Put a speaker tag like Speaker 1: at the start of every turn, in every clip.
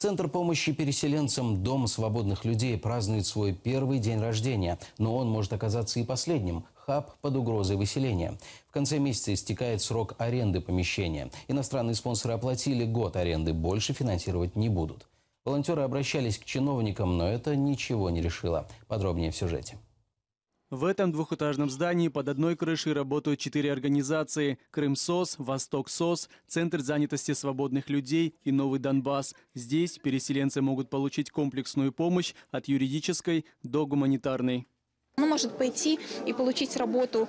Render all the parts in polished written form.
Speaker 1: Центр помощи переселенцам «Дом свободных людей» празднует свой первый день рождения, но он может оказаться и последним. Хаб под угрозой выселения. В конце месяца истекает срок аренды помещения. Иностранные спонсоры оплатили год аренды, больше финансировать не будут. Волонтеры обращались к чиновникам, но это ничего не решило. Подробнее в сюжете.
Speaker 2: В этом двухэтажном здании под одной крышей работают 4 организации – Крым-СОС, Восток-СОС, Центр занятости свободных людей и Новый Донбасс. Здесь переселенцы могут получить комплексную помощь от юридической до гуманитарной.
Speaker 3: Он может пойти и получить работу,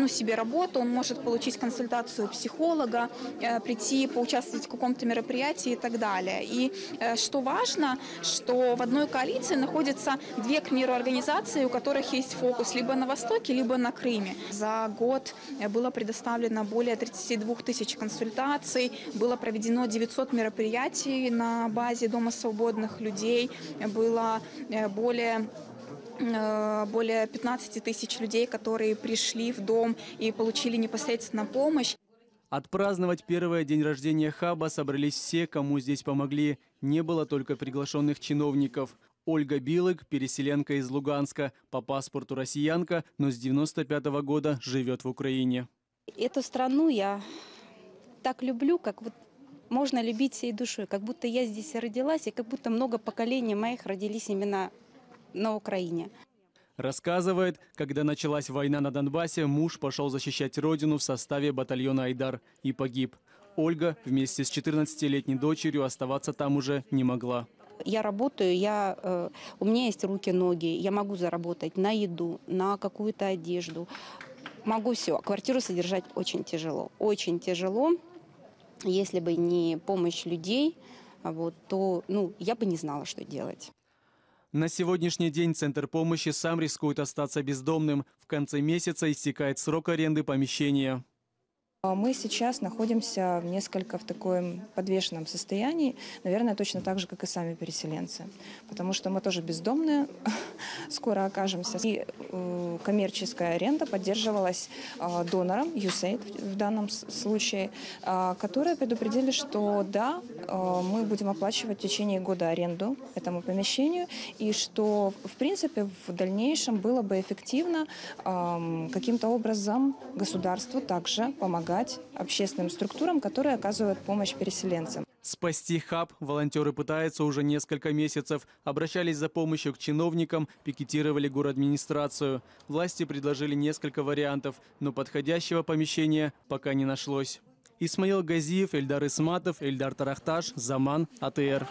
Speaker 3: себе работу, он может получить консультацию психолога, прийти, поучаствовать в каком-то мероприятии и так далее. И что важно, что в одной коалиции находятся две, к примеру, организации, у которых есть фокус либо на Востоке, либо на Крыме. За год было предоставлено более 32 тысяч консультаций, было проведено 900 мероприятий на базе Дома свободных людей, было более 15 тысяч людей, которые пришли в дом и получили непосредственно помощь.
Speaker 2: Отпраздновать первый день рождения Хаба собрались все, кому здесь помогли. Не было только приглашенных чиновников. Ольга Билык – переселенка из Луганска, по паспорту россиянка, но с 95-го года живет в Украине.
Speaker 4: Эту страну я так люблю, как вот можно любить всей душой. Как будто я здесь родилась, и как будто много поколений моих родились именно на Украине.
Speaker 2: Рассказывает, когда началась война на Донбассе, муж пошел защищать родину в составе батальона «Айдар» и погиб. Ольга вместе с 14-летней дочерью оставаться там уже не могла.
Speaker 4: Я работаю, у меня есть руки, ноги, я могу заработать на еду, на какую-то одежду. Могу все. Квартиру содержать очень тяжело. Очень тяжело. Если бы не помощь людей, то я бы не знала, что делать.
Speaker 2: На сегодняшний день Центр помощи сам рискует остаться бездомным. В конце месяца истекает срок аренды помещения.
Speaker 5: Мы сейчас находимся несколько в таком подвешенном состоянии, наверное, точно так же, как и сами переселенцы. Потому что мы тоже бездомные, скоро окажемся. И коммерческая аренда поддерживалась донором, USAID в данном случае, которые предупредили, что да, мы будем оплачивать в течение года аренду этому помещению, и что, в принципе, в дальнейшем было бы эффективно каким-то образом государству также помогать общественным структурам, которые оказывают помощь переселенцам.
Speaker 2: Спасти хаб волонтеры пытаются уже несколько месяцев. Обращались за помощью к чиновникам, пикетировали городадминистрацию. Власти предложили несколько вариантов, но подходящего помещения пока не нашлось. Исмаил Газиев, Эльдар Исматов, Эльдар Тарахташ, Заман, АТР.